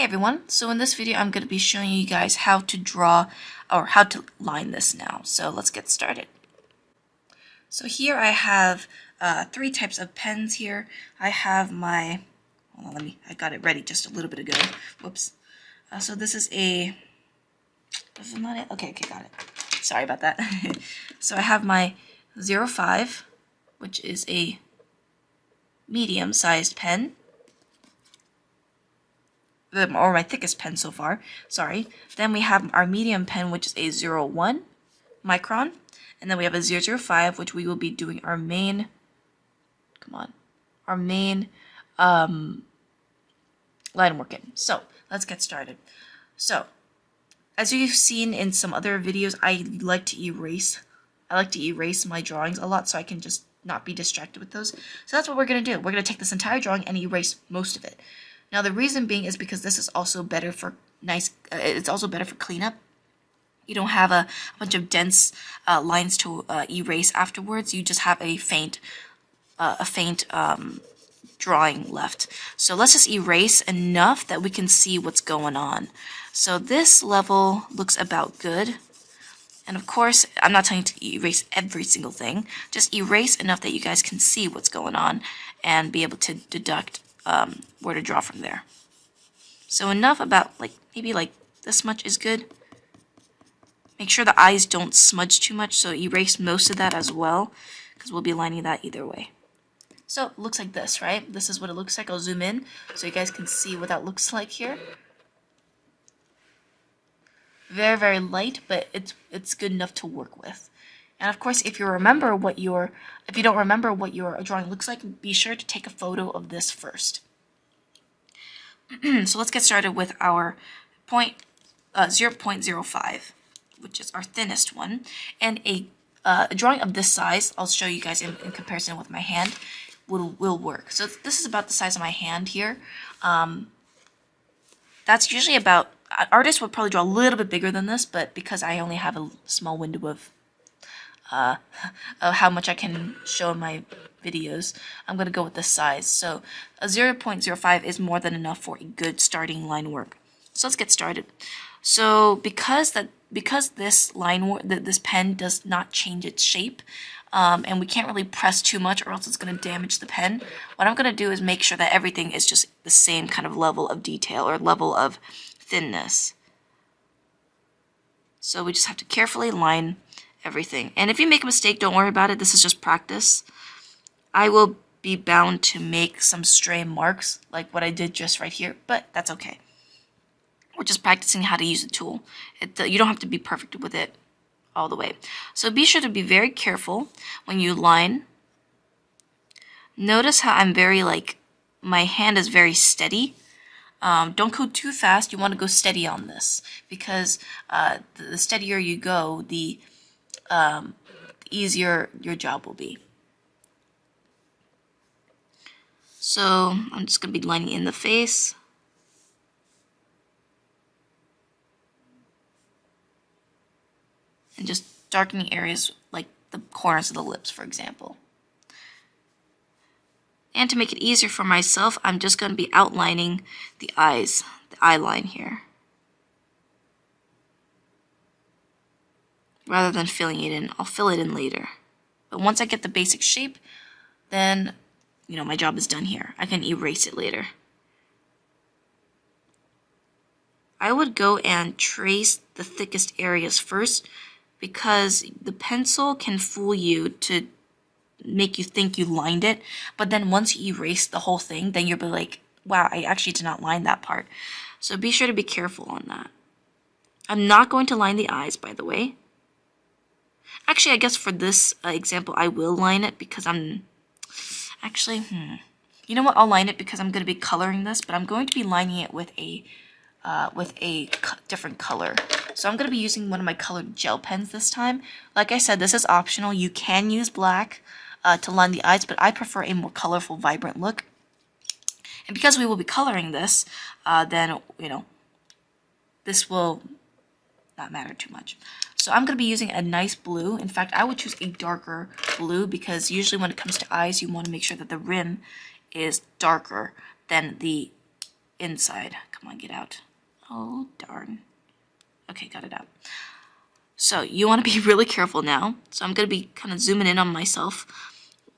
Hey everyone, so in this video I'm going to be showing you guys how to draw or how to line this now. So let's get started. So here I have three types of pens here. I have my, hold on, I got it ready just a little bit ago. Whoops. So this is a, was it not it? Okay, got it. Sorry about that. So I have my 05, which is a medium-sized pen. Or my thickest pen so far, sorry. Then we have our medium pen, which is a 01 micron. And then we have a 005, which we will be doing our main, line work in. So let's get started. So as you've seen in some other videos, I like to erase my drawings a lot so I can just not be distracted with those. So that's what we're going to do. We're going to take this entire drawing and erase most of it. Now the reason being is because this is also better for it's also better for cleanup. You don't have a bunch of dense lines to erase afterwards. You just have a faint drawing left. So let's just erase enough that we can see what's going on. So this level looks about good. And of course, I'm not telling you to erase every single thing. Just erase enough that you guys can see what's going on and be able to deduct where to draw from there. So enough about maybe this much is good. Make sure the eyes don't smudge too much, so erase most of that as well, because we'll be lining that either way. So it looks like this, right? This is what it looks like. I'll zoom in so you guys can see what that looks like here. Very, very light, but it's good enough to work with. And of course, if you don't remember what your drawing looks like, be sure to take a photo of this first. So let's get started with our 0.05, which is our thinnest one. And a drawing of this size, I'll show you guys in comparison with my hand, will work. So this is about the size of my hand here. That's usually about, artists would probably draw a little bit bigger than this, but because I only have a small window of how much I can show in my videos, I'm going to go with this size. So a 0.05 is more than enough for a good starting line work. So let's get started. So because this this pen does not change its shape, and we can't really press too much or else it's going to damage the pen, what I'm going to do is make sure that everything is just the same kind of level of detail or level of thinness. So we just have to carefully line everything. And if you make a mistake, don't worry about it. This is just practice. I will be bound to make some stray marks like what I did just right here, but that's okay. We're just practicing how to use the tool. You don't have to be perfect with it all the way. So be sure to be very careful when you line. Notice how I'm very my hand is very steady. Don't go too fast. You want to go steady on this because the steadier you go, the easier your job will be. So I'm just going to be lining in the face. And just darkening areas like the corners of the lips, for example. And to make it easier for myself, I'm just going to be outlining the eyes, the eye line here, rather than filling it in. I'll fill it in later. But once I get the basic shape, then, my job is done here. I can erase it later. I would go and trace the thickest areas first because the pencil can fool you to make you think you lined it, but then once you erase the whole thing, then you'll be like, wow, I actually did not line that part. So be sure to be careful on that. I'm not going to line the eyes, by the way. Actually, I guess for this example, I will line it because I'm... Actually, you know what? I'll line it because I'm going to be coloring this, but I'm going to be lining it with a different color. So I'm going to be using one of my colored gel pens this time. Like I said, this is optional. You can use black to line the eyes, but I prefer a more colorful, vibrant look. And because we will be coloring this, then, this will not matter too much. So I'm going to be using a nice blue. In fact, I would choose a darker blue because usually when it comes to eyes, you want to make sure that the rim is darker than the inside. Come on, get out. Oh, darn. Okay, got it out. So you want to be really careful now. So I'm going to be kind of zooming in on myself.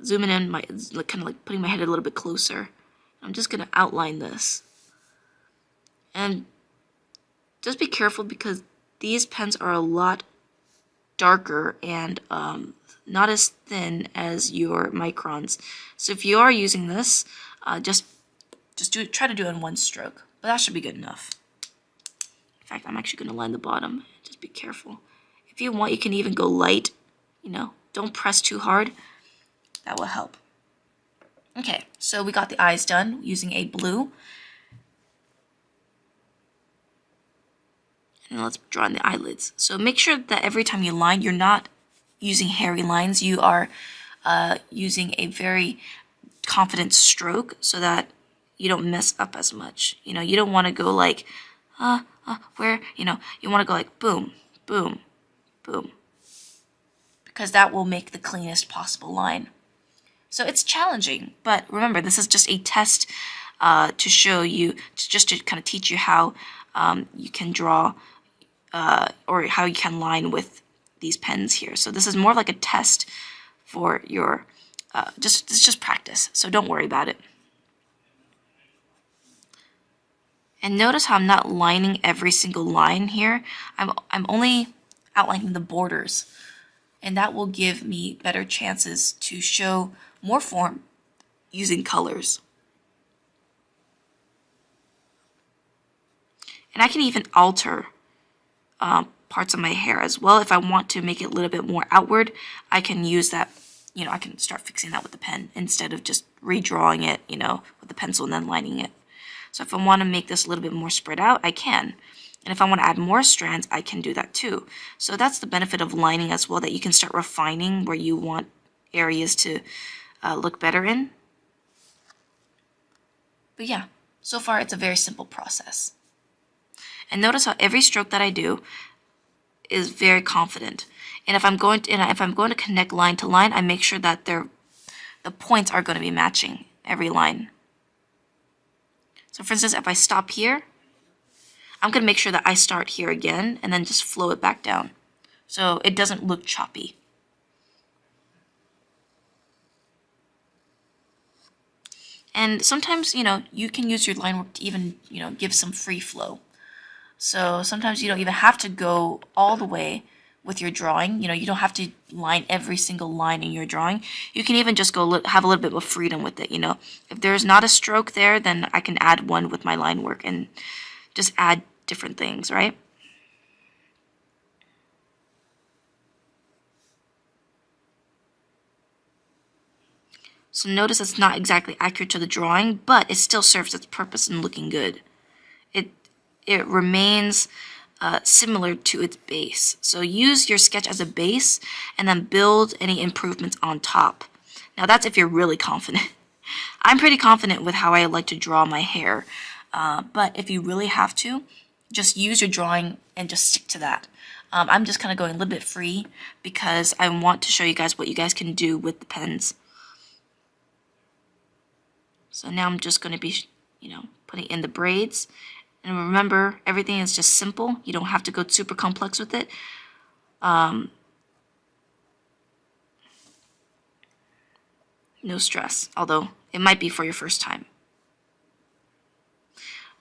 Zooming in, kind of like putting my head a little bit closer. I'm just going to outline this. And just be careful because these pens are a lot darker and not as thin as your microns. So if you are using this, just try to do it in one stroke. But that should be good enough. In fact, I'm actually going to line the bottom. Just be careful. If you want, you can even go light. You know, don't press too hard. That will help. Okay, so we got the eyes done using a blue. And let's draw in the eyelids. So make sure that every time you line, you're not using hairy lines. You are using a very confident stroke so that you don't mess up as much. You know, you don't want to go like, where, you know, you want to go like boom, boom, boom. Because that will make the cleanest possible line. So it's challenging, but remember, this is just a test to show you, just to kind of teach you how you can draw or how you can line with these pens here. So this is more like a test for your, it's just practice, so don't worry about it. And notice how I'm not lining every single line here. I'm only outlining the borders, and that will give me better chances to show more form using colors. And I can even alter parts of my hair as well. If I want to make it a little bit more outward, I can use that, you know, I can start fixing that with the pen instead of just redrawing it, you know, with the pencil and then lining it. So if I want to make this a little bit more spread out, I can. And if I want to add more strands, I can do that too. So that's the benefit of lining as well, that you can start refining where you want areas to look better in. But yeah, so far it's a very simple process. And notice how every stroke that I do is very confident. And if I'm going to connect line to line, I make sure that the points are going to be matching every line. So for instance, if I stop here, I'm going to make sure that I start here again and then just flow it back down so it doesn't look choppy. And sometimes, you know, you can use your line work to even, you know, give some free flow. So sometimes you don't even have to go all the way with your drawing. You know, you don't have to line every single line in your drawing. You can even just go have a little bit of freedom with it, you know. If there's not a stroke there, then I can add one with my line work and just add different things, right? So notice it's not exactly accurate to the drawing, but it still serves its purpose in looking good. It remains similar to its base. So use your sketch as a base and then build any improvements on top. Now that's if you're really confident. I'm pretty confident with how I like to draw my hair, but if you really have to, just use your drawing and just stick to that. I'm just kind of going a little bit free because I want to show you guys what you guys can do with the pens. So now I'm just going to be, you know, putting in the braids. And remember, everything is just simple. You don't have to go super complex with it. No stress, although it might be for your first time.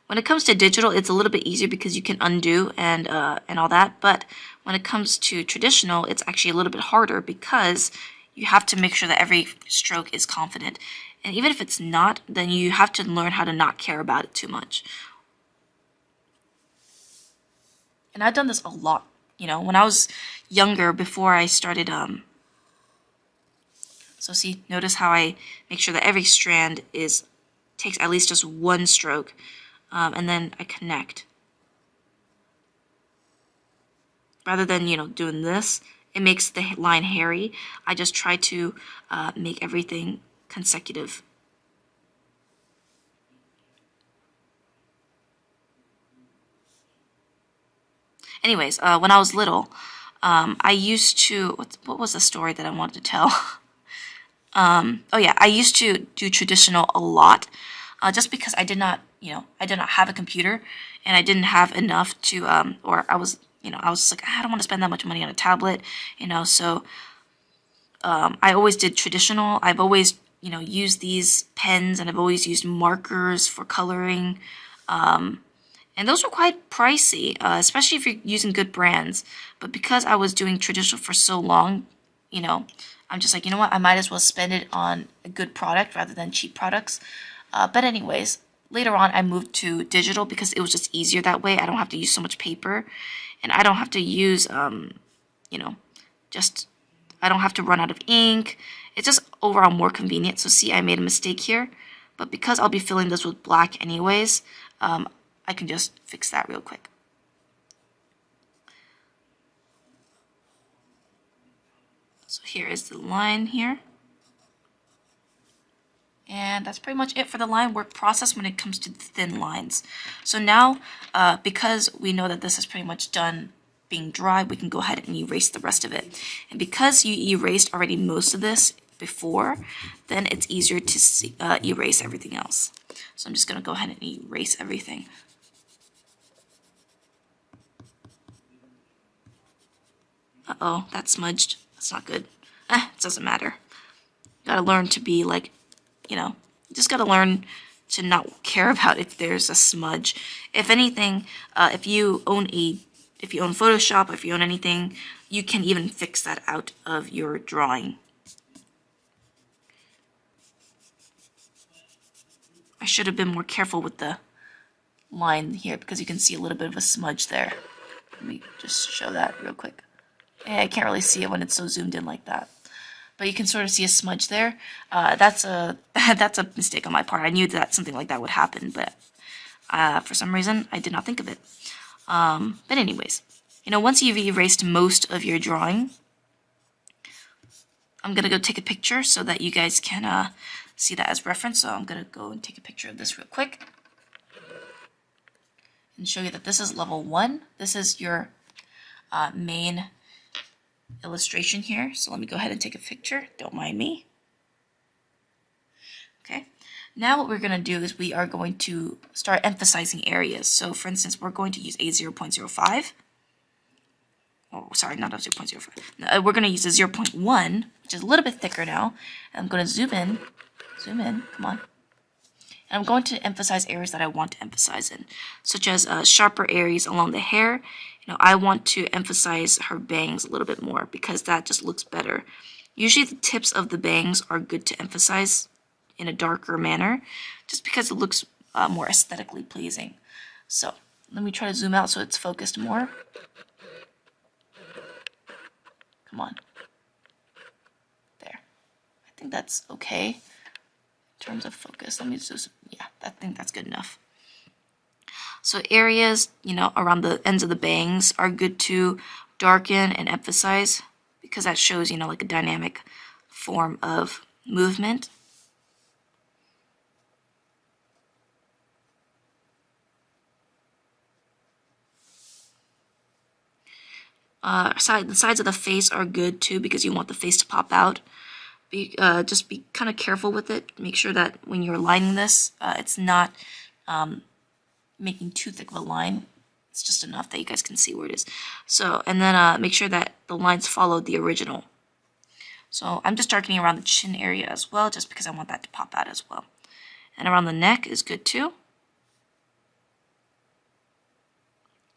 When it comes to digital, it's a little bit easier because you can undo and all that. But when it comes to traditional, it's actually a little bit harder because you have to make sure that every stroke is confident. And even if it's not, then you have to learn how to not care about it too much. And I've done this a lot, you know, when I was younger, before I started, so see, notice how I make sure that every strand takes at least just one stroke, and then I connect. Rather than, you know, doing this, it makes the line hairy. I just try to make everything consecutive. Anyways, when I was little, I used to, what was the story that I wanted to tell? Oh yeah, I used to do traditional a lot, just because I did not I did not have a computer, and I didn't have enough to, or I was, I was just like, I don't want to spend that much money on a tablet, so I always did traditional. I've always, used these pens, and I've always used markers for coloring. And those were quite pricey, especially if you're using good brands. But because I was doing traditional for so long, I'm just like, you know what, I might as well spend it on a good product rather than cheap products. But anyways, later on I moved to digital because it was just easier that way. I don't have to use so much paper, and I don't have to use, just, I don't have to run out of ink. It's just overall more convenient. So see, I made a mistake here. But because I'll be filling this with black anyways, I can just fix that real quick. So here is the line here. And that's pretty much it for the line work process when it comes to the thin lines. So now, because we know that this is pretty much done being dry, we can go ahead and erase the rest of it. And because you erased already most of this before, then it's easier to see, erase everything else. So I'm just going to go ahead and erase everything. Uh-oh, that smudged. That's not good. It doesn't matter. Gotta learn to be like, just gotta learn to not care about if there's a smudge. If anything, if you own Photoshop, if you own anything, you can even fix that out of your drawing. I should have been more careful with the line here because you can see a little bit of a smudge there. Let me just show that real quick. I can't really see it when it's so zoomed in like that. But you can sort of see a smudge there. That's a mistake on my part. I knew that something like that would happen, but for some reason I did not think of it. But anyways, once you've erased most of your drawing, I'm gonna go take a picture so that you guys can see that as reference. So I'm gonna go and take a picture of this real quick and show you that this is level 1. This is your main illustration here. So let me go ahead and take a picture. Don't mind me. Okay. Now what we're going to do is we are going to start emphasizing areas. So for instance, we're going to use a 0.05. Oh, sorry, not a 0.05. No, we're going to use a 0.1, which is a little bit thicker now. And I'm going to zoom in, come on. And I'm going to emphasize areas that I want to emphasize in, such as sharper areas along the hair. I want to emphasize her bangs a little bit more because that just looks better. Usually the tips of the bangs are good to emphasize in a darker manner, just because it looks more aesthetically pleasing. So let me try to zoom out so it's focused more. Come on. There. I think that's okay in terms of focus. Let me just, yeah, I think that's good enough. So areas, around the ends of the bangs are good to darken and emphasize because that shows, like a dynamic form of movement. The sides of the face are good too because you want the face to pop out. Just be kind of careful with it. Make sure that when you're lining this, it's not making too thick of a line. It's just enough that you guys can see where it is. So, and then make sure that the lines follow the original. So I'm just darkening around the chin area as well, just because I want that to pop out as well. And around the neck is good too.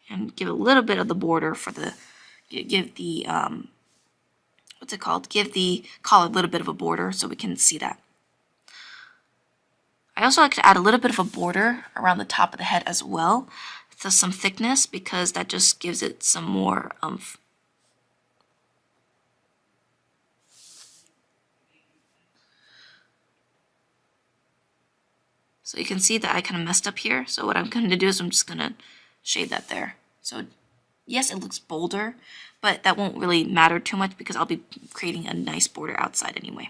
And give a little bit of the border for the, give the, what's it called? Give the collar a little bit of a border so we can see that. I also like to add a little bit of a border around the top of the head as well, so some thickness, because that just gives it some more oomph. So you can see that I kind of messed up here. So what I'm going to do is I'm just going to shade that there. So yes, it looks bolder, but that won't really matter too much because I'll be creating a nice border outside anyway.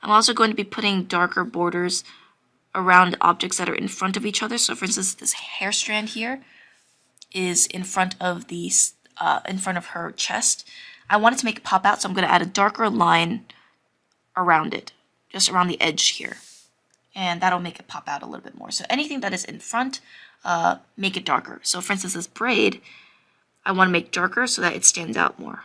I'm also going to be putting darker borders around objects that are in front of each other. So for instance, this hair strand here is in front of her chest. I want it to make it pop out, so I'm going to add a darker line around it, just around the edge here. and that'll make it pop out a little bit more. So anything that is in front, make it darker. So for instance, this braid, I want to make darker so that it stands out more.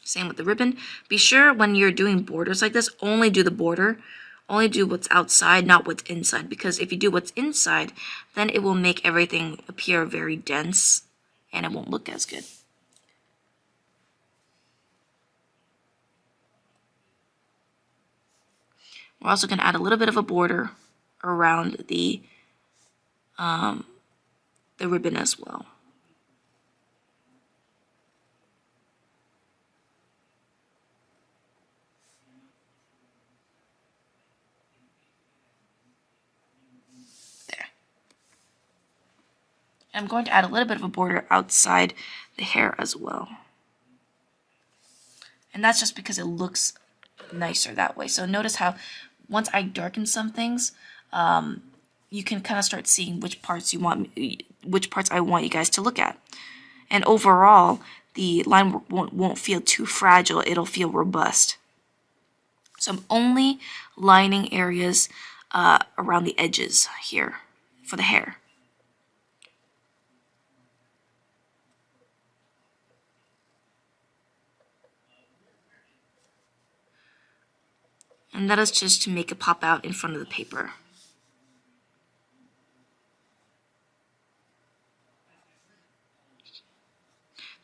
Same with the ribbon. Be sure when you're doing borders like this, only do the border. Only do what's outside, not what's inside. Because if you do what's inside, then it will make everything appear very dense and it won't look as good. We're also going to add a little bit of a border around the ribbon as well. I'm going to add a little bit of a border outside the hair as well. And that's just because it looks nicer that way. So notice how once I darken some things, you can kind of start seeing which parts I want you guys to look at. And overall, the line won't feel too fragile, it'll feel robust. So I'm only lining areas around the edges here for the hair. And that is just to make it pop out in front of the paper.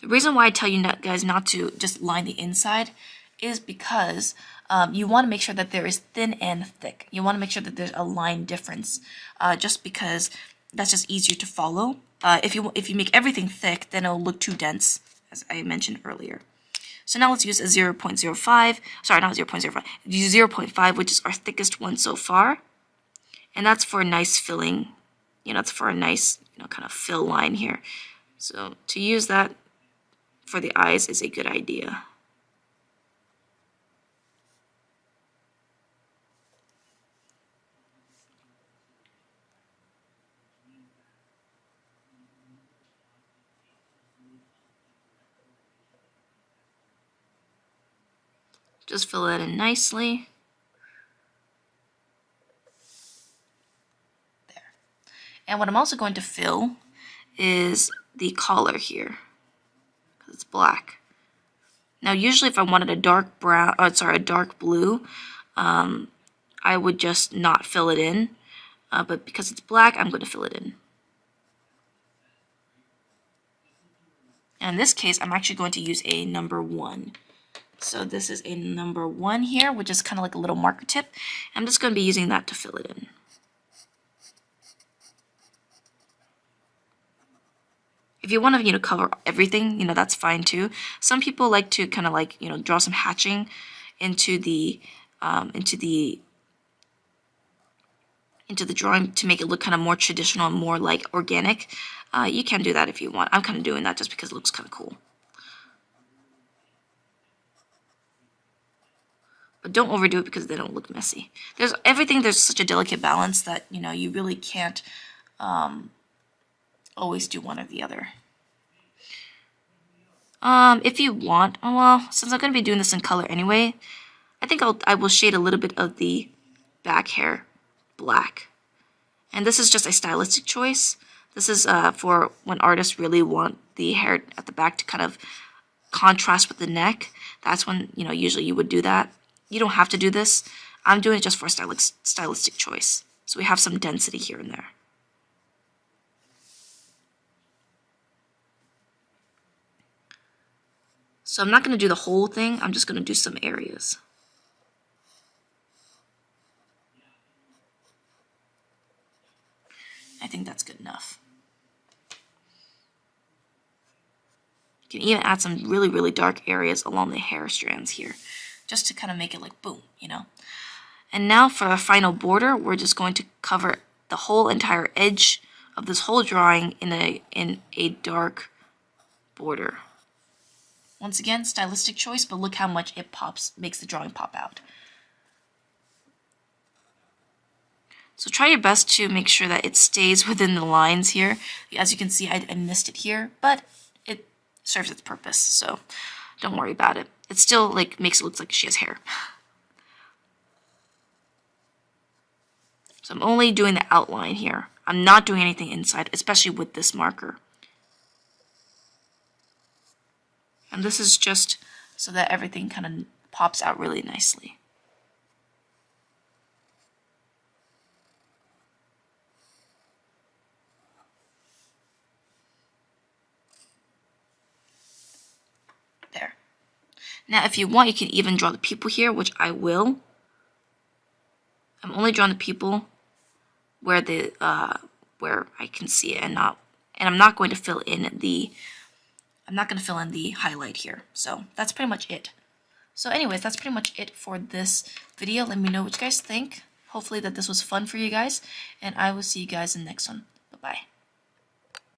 The reason why I tell you guys not to just line the inside is because you want to make sure that there is thin and thick. You want to make sure that there's a line difference, just because that's just easier to follow. If you make everything thick, then it'll look too dense, as I mentioned earlier. So now let's use a 0.05, sorry, not 0.05, use 0.5, which is our thickest one so far. And that's for a nice filling, it's for a nice, kind of fill line here. So to use that for the eyes is a good idea. Just fill that in nicely. There. And what I'm also going to fill is the collar here, because it's black. Now usually if I wanted a dark brown, a dark blue, I would just not fill it in. But because it's black, I'm going to fill it in. And in this case, I'm actually going to use a number 1. So this is a number 1 here, which is kind of like a little marker tip. I'm just going to be using that to fill it in. If you want to, cover everything, that's fine too. Some people like to kind of like, draw some hatching into the drawing to make it look kind of more traditional and more like organic. You can do that if you want. I'm kind of doing that just because it looks kind of cool. But don't overdo it because they don't look messy. There's such a delicate balance that, you really can't always do one or the other. If you want, well, since I'm going to be doing this in color anyway, I think I will shade a little bit of the back hair black. And this is just a stylistic choice. This is for when artists really want the hair at the back to kind of contrast with the neck. That's when, usually you would do that. You don't have to do this. I'm doing it just for a stylistic choice. So we have some density here and there. So I'm not going to do the whole thing. I'm just going to do some areas. I think that's good enough. You can even add some really, really dark areas along the hair strands here, just to kind of make it like boom, And now for our final border, we're just going to cover the whole entire edge of this whole drawing in a dark border. Once again, stylistic choice, but look how much it makes the drawing pop out. So try your best to make sure that it stays within the lines here. As you can see, I missed it here, but serves its purpose, so don't worry about it. It still like makes it look like she has hair. So I'm only doing the outline here. I'm not doing anything inside, especially with this marker. And this is just so that everything kind of pops out really nicely. There. Now if you want, you can even draw the people here, which I will. I'm only drawing the people where where I can see it, and I'm not going to fill in the highlight here. So that's pretty much it. So anyways, that's pretty much it for this video. Let me know what you guys think. Hopefully that this was fun for you guys, and I will see you guys in the next one. Bye-bye.